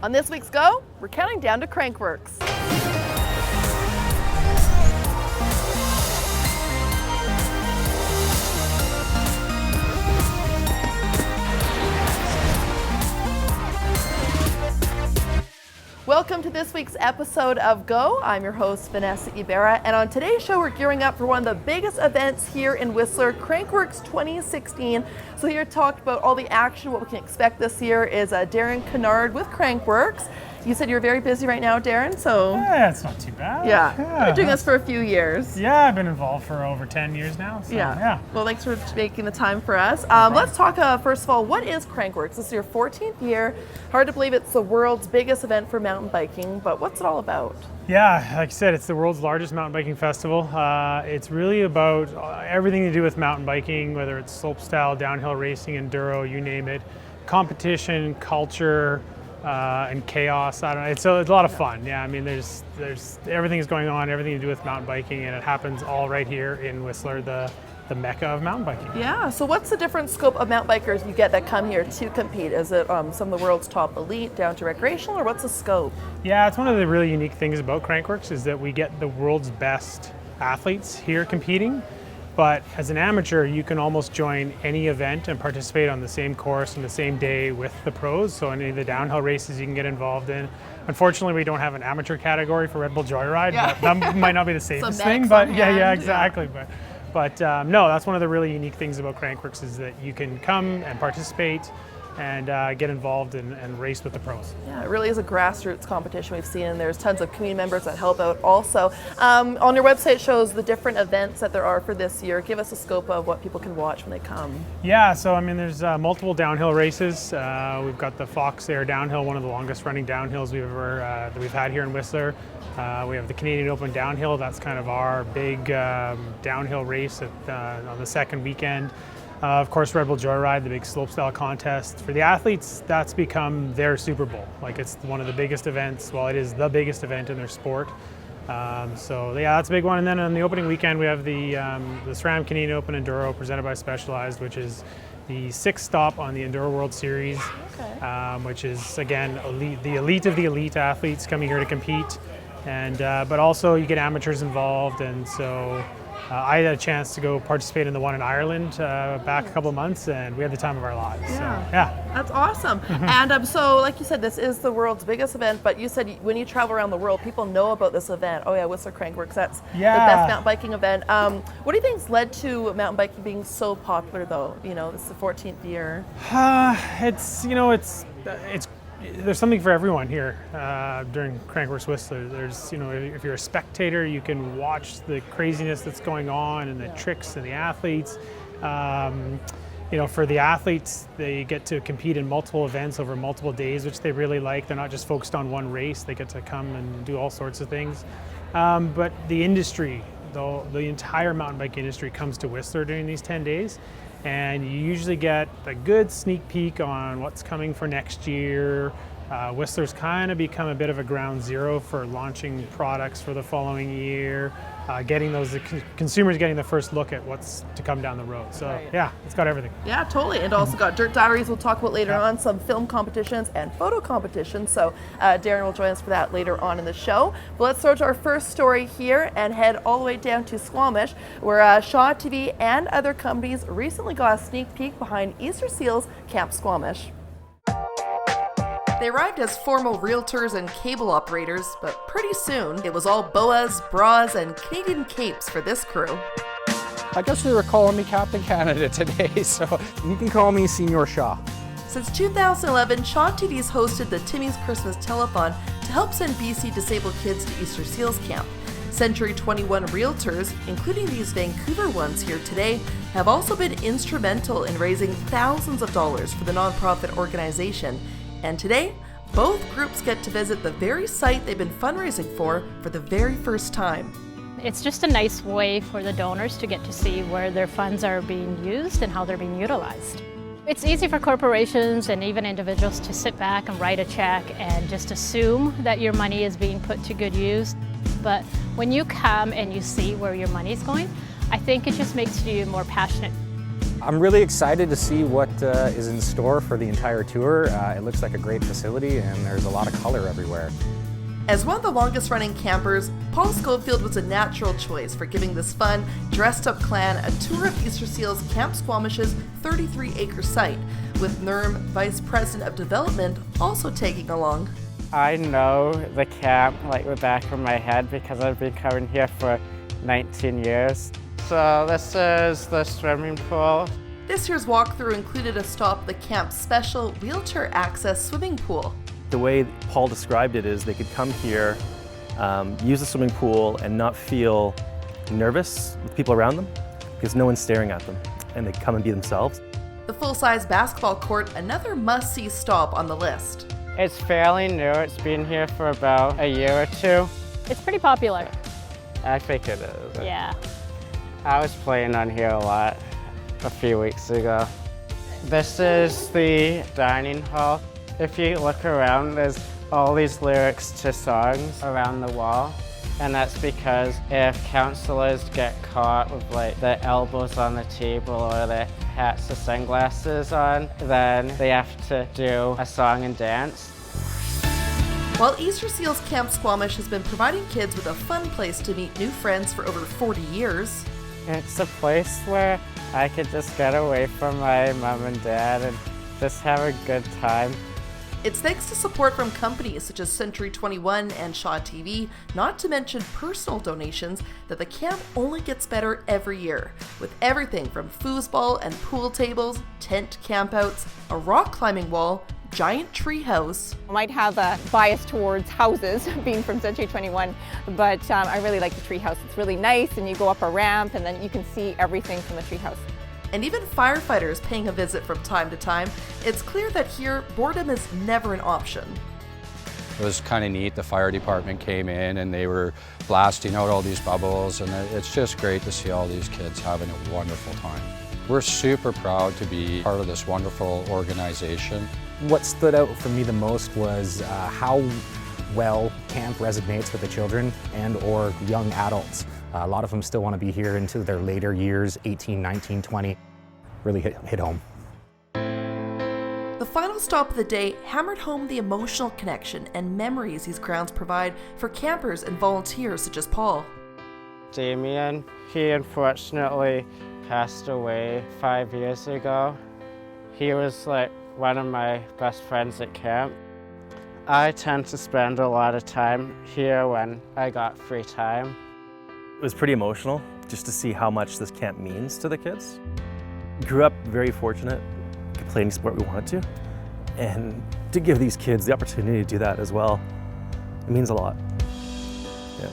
On this week's Go, we're counting down to Crankworx. Welcome to this week's episode of Go. I'm your host, Vanessa Ybarra, and on today's show, we're gearing up for one of the biggest events here in Whistler, Crankworx 2016. So here to talk about all the action, what we can expect this year is Darren Kinnaird with Crankworx. You said you're very busy right now, Darren, so... Yeah, it's not too bad. Yeah. You've been doing this for a few years. Yeah, I've been involved for over 10 years now, so yeah. Well, thanks for making the time for us. Let's talk, first of all, what is Crankworx? This is your 14th year. Hard to believe it's the world's biggest event for mountain biking, but what's it all about? Yeah, like I said, it's the world's largest mountain biking festival. It's really about everything to do with mountain biking, whether it's slopestyle, downhill racing, enduro, you name it. Competition, culture, and chaos. I don't know. It's a lot of fun. Yeah, I mean, there's everything is going on, everything to do with mountain biking, and it happens all right here in Whistler, the mecca of mountain biking. Yeah. So what's the different scope of mountain bikers you get that come here to compete? Is it some of the world's top elite down to recreational, or what's the scope? Yeah, it's one of the really unique things about Crankworx is that we get the world's best athletes here competing. But as an amateur, you can almost join any event and participate on the same course on the same day with the pros. So any of the downhill races you can get involved in. Unfortunately, we don't have an amateur category for Red Bull Joyride. Yeah. But that might not be the safest thing. But yeah, exactly. Yeah. But no, that's one of the really unique things about Crankworx is that you can come and participate and get involved and race with the pros. Yeah, it really is a grassroots competition we've seen, and there's tons of community members that help out also. On your website shows the different events that there are for this year. Give us a scope of what people can watch when they come. Yeah, so I mean, there's multiple downhill races. We've got the Fox Air Downhill, one of the longest running downhills we've had here in Whistler. We have the Canadian Open Downhill. That's kind of our big downhill race on the second weekend. Of course, Red Bull Joyride, the big slopestyle contest. For the athletes, that's become their Super Bowl. Like, it's one of the biggest events. Well, it is the biggest event in their sport. So yeah, that's a big one. And then on the opening weekend, we have the SRAM Canadian Open Enduro presented by Specialized, which is the sixth stop on the Enduro World Series, which is, again, the elite of the elite athletes coming here to compete. And but also you get amateurs involved, and so I had a chance to go participate in the one in Ireland back a couple of months, and we had the time of our lives. Yeah, so, yeah. That's awesome. And so, like you said, this is the world's biggest event, but you said when you travel around the world, people know about this event. Oh yeah, Whistler Crankworx, that's the best mountain biking event. What do you think's led to mountain biking being so popular, though? You know, this is the 14th year. There's something for everyone here during Crankworx Whistler. There's, if you're a spectator, you can watch the craziness that's going on and the tricks and the athletes. For the athletes, they get to compete in multiple events over multiple days, which they really like. They're not just focused on one race. They get to come and do all sorts of things. But the industry, the entire mountain bike industry comes to Whistler during these 10 days. And you usually get a good sneak peek on what's coming for next year. Whistler's kind of become a bit of a ground zero for launching products for the following year, getting those consumers getting the first look at what's to come down the road. So yeah, it's got everything. Yeah, totally. And also got dirt diaries we'll talk about later on, some film competitions and photo competitions. So Darren will join us for that later on in the show. But let's throw to our first story here and head all the way down to Squamish, where Shaw TV and other companies recently got a sneak peek behind Easter Seals Camp Squamish. They arrived as formal realtors and cable operators, but pretty soon it was all boas, bras, and Canadian capes for this crew. I guess they were calling me Captain Canada today, so you can call me Senior Shaw. Since 2011, Shaw TV's hosted the Timmy's Christmas Telethon to help send BC disabled kids to Easter Seals Camp. Century 21 realtors, including these Vancouver ones here today, have also been instrumental in raising thousands of dollars for the nonprofit organization. And today, both groups get to visit the very site they've been fundraising for the very first time. It's just a nice way for the donors to get to see where their funds are being used and how they're being utilized. It's easy for corporations and even individuals to sit back and write a check and just assume that your money is being put to good use. But when you come and you see where your money is going, I think it just makes you more passionate. I'm really excited to see what is in store for the entire tour. It looks like a great facility and there's a lot of color everywhere. As one of the longest running campers, Paul Schofield was a natural choice for giving this fun, dressed up clan a tour of Easter Seals Camp Squamish's 33-acre site, with NERM Vice President of Development also tagging along. I know the camp like the back of my head because I've been coming here for 19 years. So this is the swimming pool. This year's walkthrough included a stop at the camp's special wheelchair access swimming pool. The way Paul described it is they could come here, use the swimming pool and not feel nervous with people around them because no one's staring at them and they come and be themselves. The full-size basketball court, another must-see stop on the list. It's fairly new. It's been here for about a year or two. It's pretty popular. I think it is. Yeah. I was playing on here a lot a few weeks ago. This is the dining hall. If you look around, there's all these lyrics to songs around the wall. And that's because if counselors get caught with like their elbows on the table or their hats or sunglasses on, then they have to do a song and dance. While Easter Seals Camp Squamish has been providing kids with a fun place to meet new friends for over 40 years, It's a place where I could just get away from my mom and dad and just have a good time. it's thanks to support from companies such as Century 21 and Shaw TV, not to mention personal donations, that the camp only gets better every year, with everything from foosball and pool tables, tent campouts, a rock climbing wall, giant tree house. I might have a bias towards houses, being from Century 21, but I really like the tree house. It's really nice, and you go up a ramp and then you can see everything from the tree house. And even firefighters paying a visit from time to time. It's clear that here, boredom is never an option. It was kind of neat. The fire department came in and they were blasting out all these bubbles, and it's just great to see all these kids having a wonderful time. We're super proud to be part of this wonderful organization. What stood out for me the most was how well camp resonates with the children and or young adults. A lot of them still want to be here into their later years, 18, 19, 20. Really hit home. The final stop of the day hammered home the emotional connection and memories these grounds provide for campers and volunteers such as Paul. Damien, he unfortunately passed away 5 years ago. He was like one of my best friends at camp. I tend to spend a lot of time here when I got free time. It was pretty emotional just to see how much this camp means to the kids. Grew up very fortunate, could play any sport we wanted to, and to give these kids the opportunity to do that as well, it means a lot. Yeah.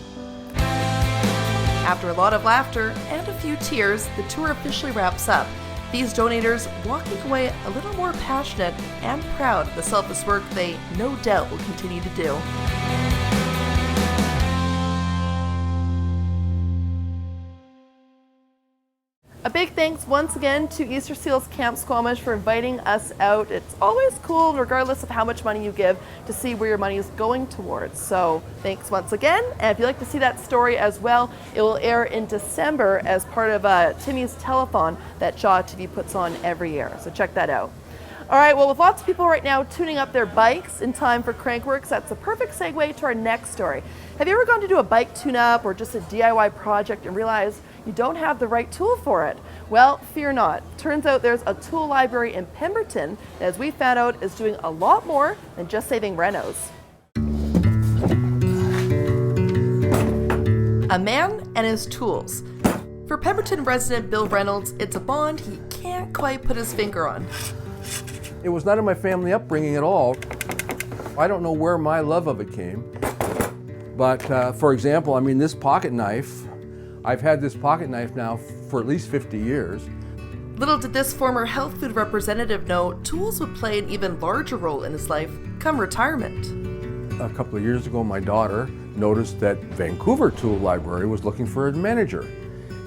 After a lot of laughter and a few tears, the tour officially wraps up. These donators walking away a little more passionate and proud of the selfless work they no doubt will continue to do. A big thanks once again to Easter Seals Camp Squamish for inviting us out. It's always cool, regardless of how much money you give, to see where your money is going towards. So thanks once again. And if you'd like to see that story as well, it will air in December as part of Timmy's telethon that Shaw TV puts on every year. So check that out. All right, well, with lots of people right now tuning up their bikes in time for Crankworx, that's a perfect segue to our next story. Have you ever gone to do a bike tune-up or just a DIY project and realized you don't have the right tool for it? Well, fear not. Turns out there's a tool library in Pemberton that, as we found out, is doing a lot more than just saving renos. A man and his tools. For Pemberton resident Bill Reynolds, it's a bond he can't quite put his finger on. It was not in my family upbringing at all. I don't know where my love of it came. But for example, I mean, this pocket knife, I've had this pocket knife now for at least 50 years. Little did this former health food representative know tools would play an even larger role in his life come retirement. A couple of years ago, my daughter noticed that Vancouver Tool Library was looking for a manager.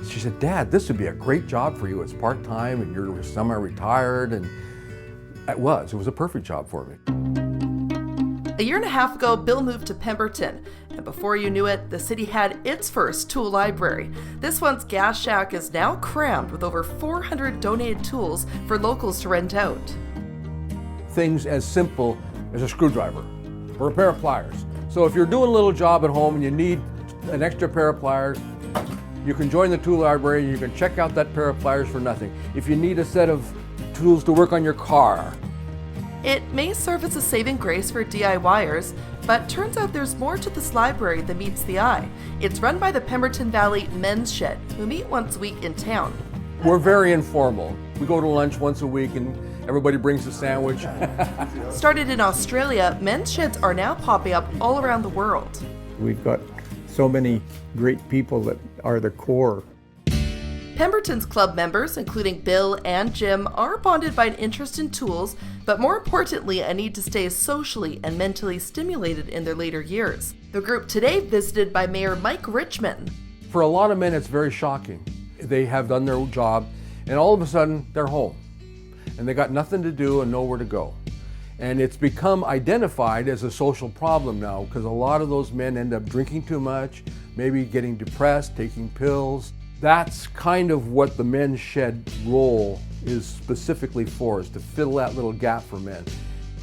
She said, "Dad, this would be a great job for you. It's part-time and you're semi-retired." And it was a perfect job for me. A year and a half ago, Bill moved to Pemberton, and before you knew it, the city had its first tool library. This one's gas shack is now crammed with over 400 donated tools for locals to rent out. Things as simple as a screwdriver or a pair of pliers. So if you're doing a little job at home and you need an extra pair of pliers, you can join the tool library and you can check out that pair of pliers for nothing. If you need a set of tools to work on your car. It may serve as a saving grace for DIYers, but turns out there's more to this library than meets the eye. It's run by the Pemberton Valley Men's Shed, who meet once a week in town. We're very informal. We go to lunch once a week and everybody brings a sandwich. Started in Australia, men's sheds are now popping up all around the world. We've got so many great people that are the core. Pemberton's club members, including Bill and Jim, are bonded by an interest in tools, but more importantly, a need to stay socially and mentally stimulated in their later years. The group today visited by Mayor Mike Richmond. For a lot of men, it's very shocking. They have done their job, and all of a sudden, they're home. And they got nothing to do and nowhere to go. And it's become identified as a social problem now, because a lot of those men end up drinking too much, maybe getting depressed, taking pills. That's kind of what the men's shed role is specifically for, is to fill that little gap for men.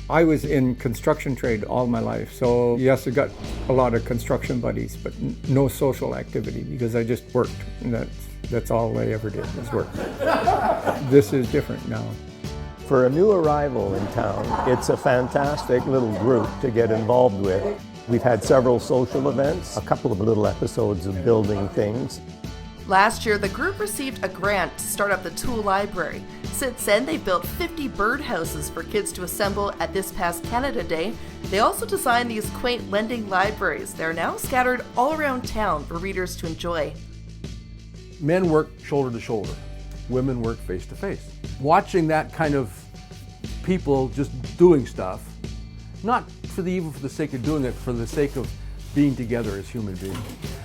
I was in construction trade all my life, so yes, I got a lot of construction buddies, but no social activity because I just worked, and that's all I ever did was work. This is different now. For a new arrival in town, it's a fantastic little group to get involved with. We've had several social events, a couple of little episodes of building things. Last year, the group received a grant to start up the tool library. Since then, they've built 50 birdhouses for kids to assemble at this past Canada Day. They also designed these quaint lending libraries. They're now scattered all around town for readers to enjoy. Men work shoulder to shoulder. Women work face to face. Watching that kind of people just doing stuff, not even for the sake of doing it, for the sake of being together as human beings.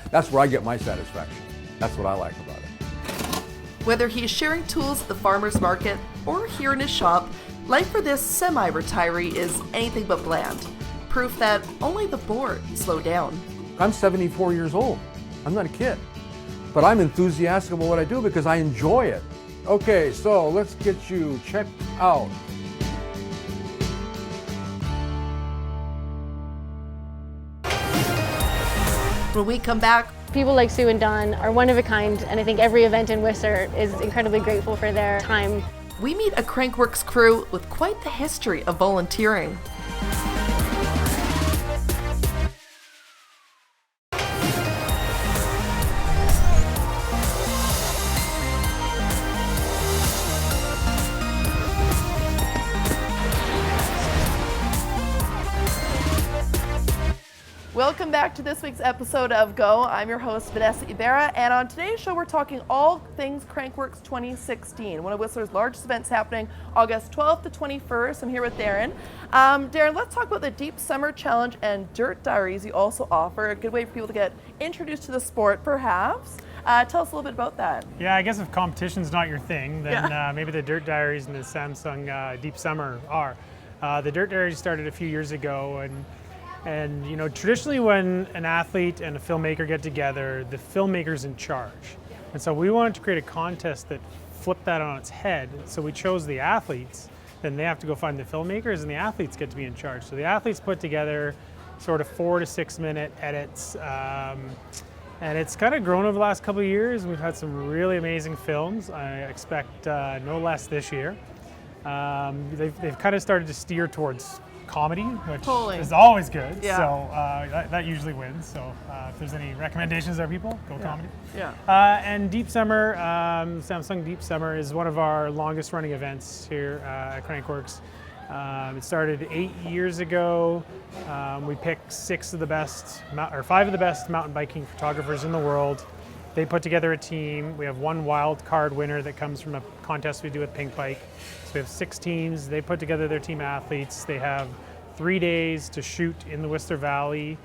That's where I get my satisfaction. That's what I like about it. Whether he's sharing tools at the farmer's market or here in his shop, life for this semi-retiree is anything but bland. Proof that only the bored slow down. I'm 74 years old. I'm not a kid. But I'm enthusiastic about what I do because I enjoy it. Okay, so let's get you checked out. When we come back, people like Sue and Don are one of a kind, and I think every event in Whistler is incredibly grateful for their time. we meet a Crankworx crew with quite the history of volunteering. Welcome back to this week's episode of Go. I'm your host, Vanessa Ybarra, and on today's show we're talking all things Crankworx 2016, one of Whistler's largest events happening August 12th to 21st. I'm here with Darren. Darren, let's talk about the Deep Summer Challenge and Dirt Diaries you also offer, a good way for people to get introduced to the sport perhaps. Tell us a little bit about that. Yeah, I guess if competition's not your thing, then maybe the Dirt Diaries and the Samsung Deep Summer are. The Dirt Diaries started a few years ago, and you know, traditionally when an athlete and a filmmaker get together, the filmmaker's in charge. And so we wanted to create a contest that flipped that on its head. So we chose the athletes, then they have to go find the filmmakers, and the athletes get to be in charge. So the athletes put together sort of 4 to 6 minute edits. And it's kind of grown over the last couple of years. We've had some really amazing films. I expect no less this year. They've kind of started to steer towards comedy, which is always good. Yeah. So that usually wins. So if there's any recommendations there, people, go comedy. Yeah. And Deep Summer, Samsung Deep Summer is one of our longest running events here at Crankworx. It started 8 years ago. We picked 5 of the best mountain biking photographers in the world. They put together a team. We have one wild card winner that comes from a contest we do with Pink Bike. So we have 6 teams. They put together their team athletes. They have 3 days to shoot in the Whistler Valley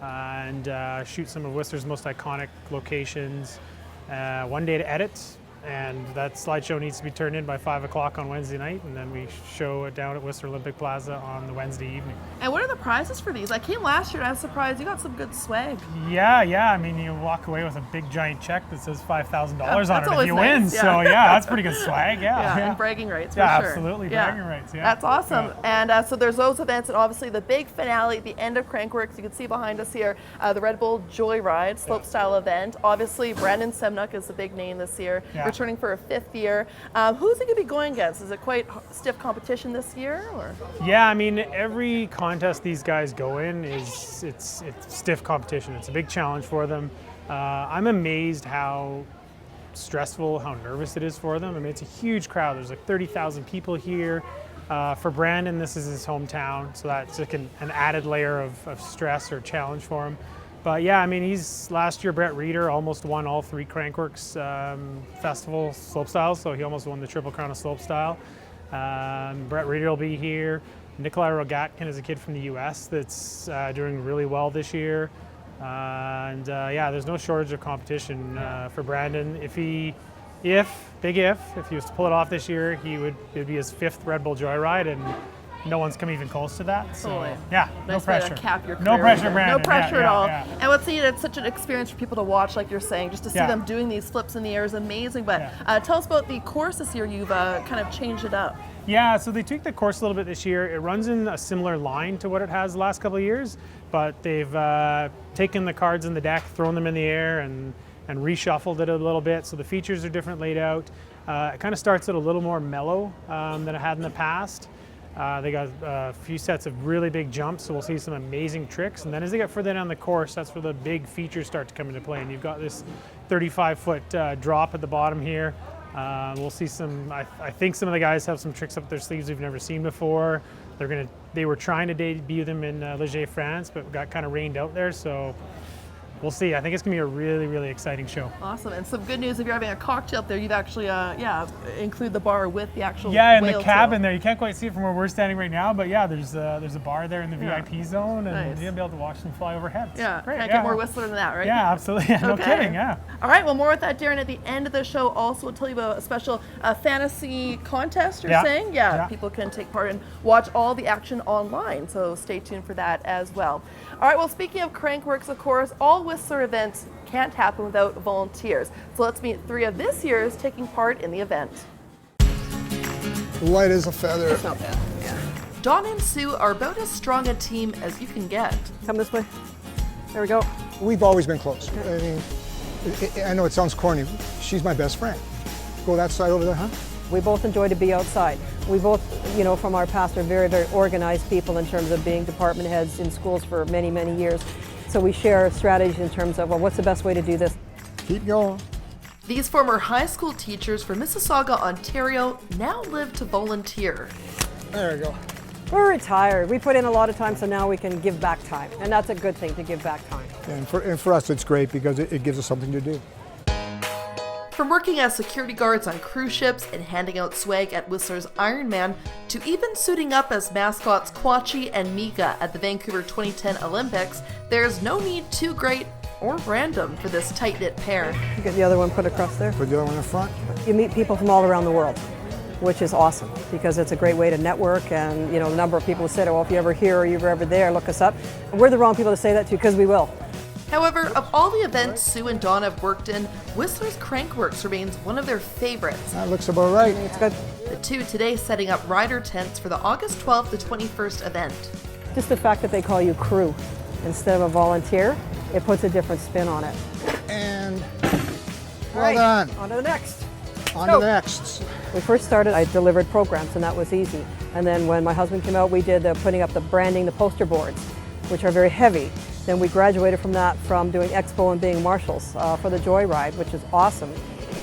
and shoot some of Whistler's most iconic locations. 1 day to edit, and that slideshow needs to be turned in by 5 o'clock on Wednesday night, and then we show it down at Whistler Olympic Plaza on the Wednesday evening. And what are the prizes for these? I came last year and I was surprised. You got some good swag. Yeah. I mean, you walk away with a big giant check that says $5,000 on it if you nice, win. yeah. So yeah, that's pretty good swag. Yeah. And bragging rights for yeah, sure. absolutely, bragging rights. Yeah, that's awesome. And so there's those events, and obviously the big finale at the end of Crankworx. You can see behind us here the Red Bull Joyride slopestyle event. Obviously, Brandon Semnuk is the big name this year, returning for a 5th year. Who's he going to be going against? Is it quite stiff competition this year? Or? Yeah, I mean, every contest these guys go in it's stiff competition. It's a big challenge for them. I'm amazed how stressful, how nervous it is for them. I mean, it's a huge crowd. There's like 30,000 people here. For Brandon, this is his hometown, so that's like an added layer of stress or challenge for him. But yeah, I mean, last year Brett Reeder almost won all 3 Crankworx festival slopestyles, so he almost won the Triple Crown of slopestyle. Brett Reeder will be here. Nikolai Rogatkin is a kid from the US that's doing really well this year. Yeah, there's no shortage of competition for Brandon. If he was to pull it off this year, it would be his 5th Red Bull Joyride, and no one's come even close to that. So yeah, nice no pressure. Way to cap your career. No pressure, Brandon. No pressure at all. Yeah. And what's neat, it's such an experience for people to watch, like you're saying, just to see them doing these flips in the air is amazing. But tell us about the course this year. You've kind of changed it up. Yeah, so they tweaked the course a little bit this year. It runs in a similar line to what it has the last couple of years, but they've taken the cards in the deck, thrown them in the air, and reshuffled it a little bit. So the features are different laid out. It kind of starts out a little more mellow than it had in the past. They got a few sets of really big jumps, so we'll see some amazing tricks. And then as they get further down the course, that's where the big features start to come into play. And you've got this 35-foot drop at the bottom here. We'll see some, I think some of the guys have some tricks up their sleeves we've never seen before. They were trying to debut them in Leger, France, but got kind of rained out there, so we'll see. I think it's going to be a really, really exciting show. Awesome. And some good news, if you're having a cocktail up there, you'd actually, include the bar with the actual in whale the cabin there. You can't quite see it from where we're standing right now, but yeah, there's a bar there in the VIP zone, and you'll be able to watch them fly overhead. Can't get more Whistler than that, right? Yeah, absolutely. Yeah, no kidding, yeah. All right, well, more with that, Darren, at the end of the show. Also, we'll tell you about a special fantasy contest, you're saying? Yeah, people can take part and watch all the action online, so stay tuned for that as well. All right, well, speaking of Crankworx, of course, all Whistler events can't happen without volunteers. So let's meet 3 of this year's taking part in the event. Light as a feather. It's not bad, yeah. Dawn and Sue are about as strong a team as you can get. Come this way. There we go. We've always been close. I mean, I know it sounds corny. She's my best friend. Go that side over there, huh? We both enjoy to be outside. We both, from our past are very, very organized people in terms of being department heads in schools for many, many years. So we share strategies in terms of, well, what's the best way to do this? Keep going. These former high school teachers from Mississauga, Ontario now live to volunteer. There we go. We're retired. We put in a lot of time, so now we can give back time. And that's a good thing, to give back time. And for us, it's great because it gives us something to do. From working as security guards on cruise ships and handing out swag at Whistler's Ironman, to even suiting up as mascots Quachi and Mika at the Vancouver 2010 Olympics, there's no need too great or random for this tight-knit pair. You get the other one put across there. Put the other one in front. You meet people from all around the world, which is awesome because it's a great way to network. And the number of people who said, well, if you're ever here or you're ever there, look us up. And we're the wrong people to say that to because we will. However, of all the events Sue and Dawn have worked in, Whistler's Crankworx remains one of their favorites. That looks about right. It's good. The two today setting up rider tents for the August 12th to 21st event. Just the fact that they call you crew instead of a volunteer, it puts a different spin on it. And well done. On to the next. On to the next. When we first started, I delivered programs, and that was easy. And then when my husband came out, we did putting up the branding, the poster boards, which are very heavy. Then we graduated from that, from doing expo and being marshals for the Joyride, which is awesome.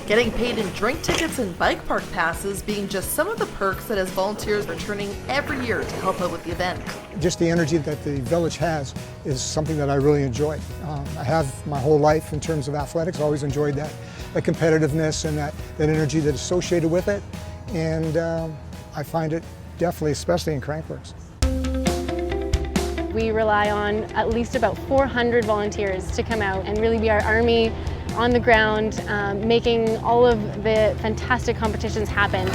Getting paid in drink tickets and bike park passes being just some of the perks that has volunteers returning every year to help out with the event. Just the energy that the village has is something that I really enjoy. I have my whole life in terms of athletics, always enjoyed that competitiveness and that energy that's associated with it. And I find it definitely, especially in Crankworx. We rely on at least about 400 volunteers to come out and really be our army on the ground, making all of the fantastic competitions happen.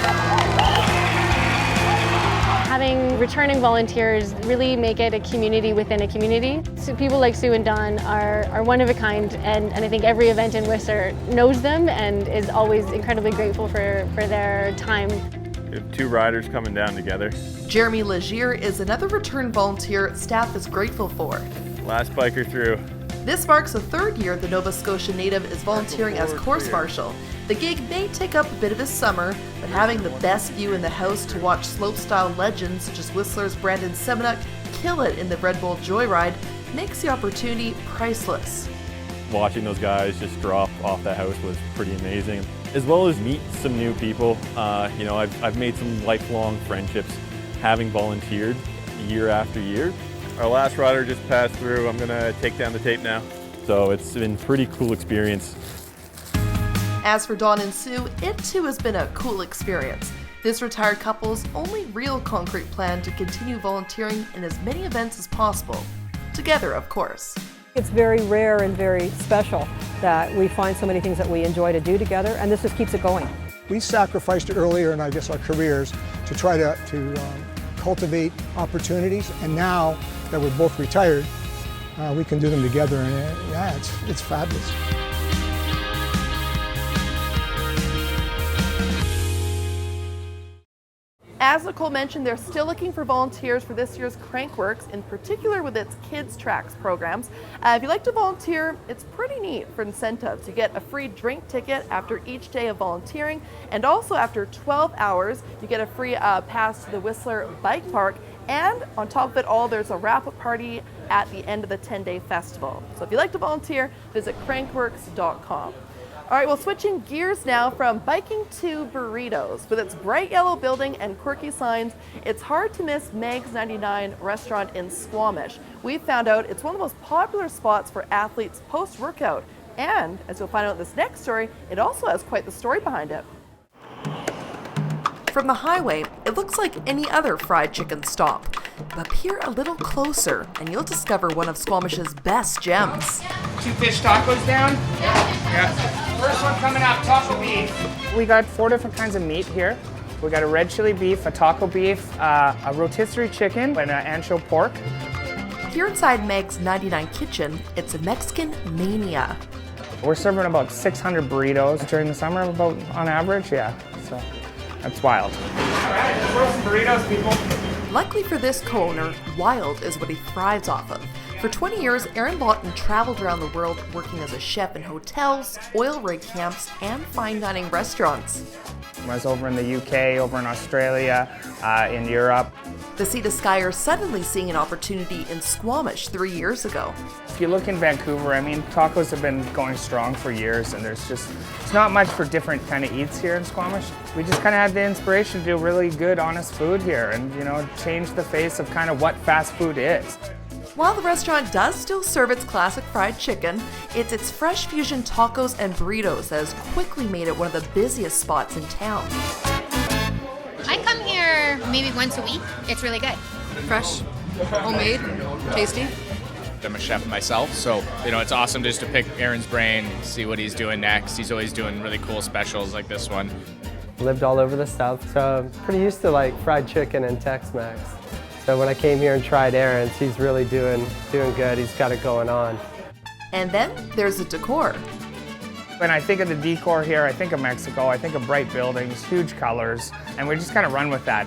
Having returning volunteers really make it a community within a community. So people like Sue and Don are one of a kind, and I think every event in Whistler knows them and is always incredibly grateful for their time. We have 2 riders coming down together. Jeremy Legier is another return volunteer staff is grateful for. Last biker through. This marks the 3rd year the Nova Scotia native is volunteering as course marshal. The gig may take up a bit of his summer, but having the best view in the house to watch slopestyle legends such as Whistler's Brandon Semenuk kill it in the Red Bull Joyride makes the opportunity priceless. Watching those guys just drop off that house was pretty amazing, as well as meet some new people. You know, I've made some lifelong friendships having volunteered year after year. Our last rider just passed through. I'm gonna take down the tape now. So it's been a pretty cool experience. As for Dawn and Sue, it too has been a cool experience. This retired couple's only real concrete plan to continue volunteering in as many events as possible. Together, of course. It's very rare and very special that we find so many things that we enjoy to do together, and this just keeps it going. We sacrificed earlier in, I guess, our careers to try to cultivate opportunities, and now that we're both retired, we can do them together, and yeah, it's fabulous. As Nicole mentioned, they're still looking for volunteers for this year's Crankworx, in particular with its Kids Tracks programs. If you'd like to volunteer, it's pretty neat for incentives. You get a free drink ticket after each day of volunteering, and also after 12 hours, you get a free pass to the Whistler Bike Park. And on top of it all, there's a wrap-up party at the end of the 10-day festival. So if you'd like to volunteer, visit crankworx.com. All right, well, switching gears now from biking to burritos. With its bright yellow building and quirky signs, it's hard to miss Meg's 99 restaurant in Squamish. We've found out it's one of the most popular spots for athletes post-workout. And, as you'll find out in this next story, it also has quite the story behind it. From the highway, it looks like any other fried chicken stop. But peer a little closer, and you'll discover one of Squamish's best gems. 2 fish tacos down? Yeah. First one coming up, taco beef. We got 4 different kinds of meat here. We got a red chili beef, a taco beef, a rotisserie chicken, and an ancho pork. Here inside Meg's 99 kitchen, it's a Mexican mania. We're serving about 600 burritos during the summer, about on average, yeah. So that's wild. All right, let's roll some burritos, people. Luckily for this co-owner, wild is what he thrives off of. For 20 years, Aaron Lawton traveled around the world working as a chef in hotels, oil rig camps, and fine dining restaurants. I was over in the UK, over in Australia, in Europe. The Sea to Skyer suddenly seeing an opportunity in Squamish 3 years ago. If you look in Vancouver, I mean, tacos have been going strong for years, and it's not much for different kind of eats here in Squamish. We just kind of had the inspiration to do really good, honest food here and, you know, change the face of kind of what fast food is. While the restaurant does still serve its classic fried chicken, it's its fresh fusion tacos and burritos that has quickly made it one of the busiest spots in town. I come here maybe once a week. It's really good. Fresh, homemade, tasty. I'm a chef myself, so you know it's awesome just to pick Aaron's brain, see what he's doing next. He's always doing really cool specials like this one. Lived all over the South, so I'm pretty used to like fried chicken and Tex-Mex. So when I came here and tried Aaron's, he's really doing good. He's got it going on. And then there's the decor. When I think of the decor here, I think of Mexico. I think of bright buildings, huge colors, and we just kind of run with that.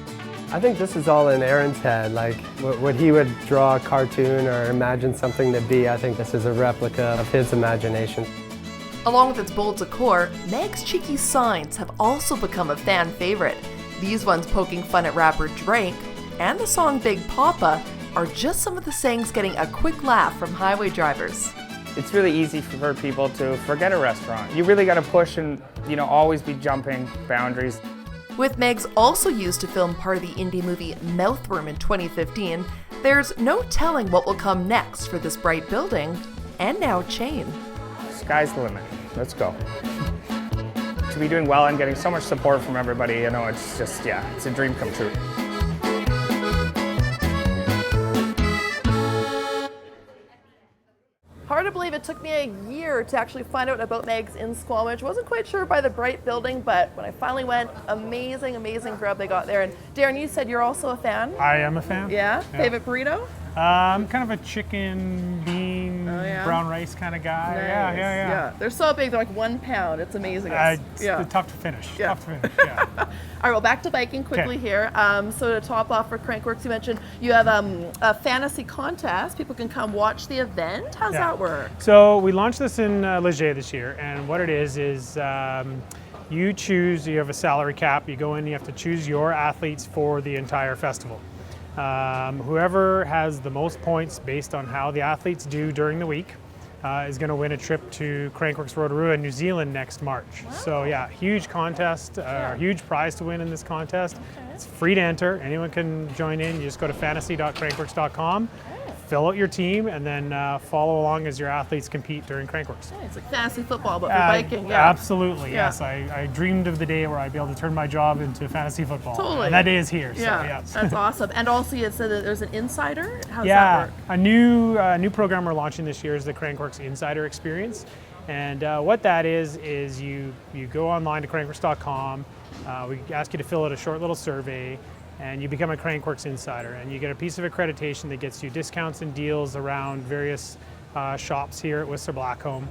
I think this is all in Aaron's head, like what he would draw a cartoon or imagine something to be. I think this is a replica of his imagination. Along with its bold decor, Meg's cheeky signs have also become a fan favorite. These ones poking fun at rapper Drake and the song Big Papa are just some of the sayings getting a quick laugh from highway drivers. It's really easy for people to forget a restaurant. You really got to push and, you know, always be jumping boundaries. With Meg's also used to film part of the indie movie Mouthworm in 2015, there's no telling what will come next for this bright building and now chain. Sky's the limit. Let's go. To be doing well and getting so much support from everybody, you know, it's just, yeah, it's a dream come true. Hard to believe it took me a year to actually find out about Meg's in Squamish. Wasn't quite sure by the bright building, but when I finally went, amazing, amazing grub they got there. And Darren, you said you're also a fan? I am a fan. Yeah? Favorite burrito? Kind of a chicken, bean, brown rice kind of guy. Nice. Yeah. They're so big, they're like 1 pound. It's amazing. It's tough to finish. Yeah. Tough to finish, yeah. All right, well, back to biking quickly here. So to top off for Crankworx, you mentioned you have a fantasy contest. People can come watch the event. How's that work? So we launched this in Leger this year, and what it is you choose, you have a salary cap, you go in, you have to choose your athletes for the entire festival. Whoever has the most points based on how the athletes do during the week is going to win a trip to Crankworx Rotorua in New Zealand next March. Wow. So yeah, huge contest, huge prize to win in this contest. Okay. It's free to enter. Anyone can join in. You just go to fantasy.crankworx.com. Fill out your team and then follow along as your athletes compete during Crankworx. It's like fantasy football, but for biking. Yeah. Absolutely, yes. I dreamed of the day where I'd be able to turn my job into fantasy football. Totally. And that day is here. Yeah, so, yes. That's awesome. And also you said that there's an insider. How does that work? A new program we're launching this year is the Crankworx Insider Experience. And what that is you go online to crankworx.com. We ask you to fill out a short little survey, and you become a Crankworx Insider, and you get a piece of accreditation that gets you discounts and deals around various shops here at Whistler Blackcomb,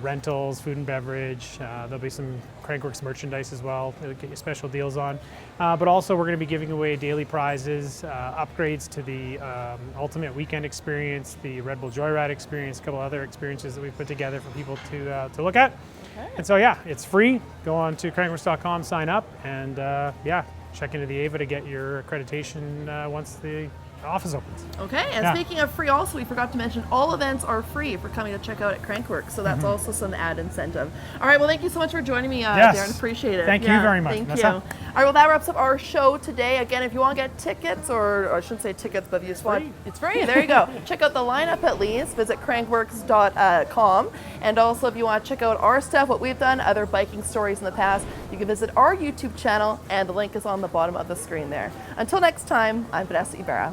rentals, food and beverage. There'll be some Crankworx merchandise as well that'll get you special deals on. But also we're going to be giving away daily prizes, upgrades to the Ultimate Weekend Experience, the Red Bull Joyride Experience, a couple other experiences that we've put together for people to look at. Okay. And so yeah, it's free. Go on to crankworx.com, sign up, and check into the AVA to get your accreditation once the office opens. Okay, and speaking of free also, we forgot to mention all events are free for coming to check out at Crankworx, so that's also some add incentive. All right, well, thank you so much for joining me, Darren. Appreciate it. Thank you very much. Thank you. All right, well, that wraps up our show today. Again, if you want to get tickets, or I shouldn't say tickets, but if you just want, it's free. There you go. Check out the lineup at least. Visit crankworx.com. And also, if you want to check out our stuff, what we've done, other biking stories in the past, you can visit our YouTube channel, and the link is on the bottom of the screen there. Until next time, I'm Vanessa Ybarra.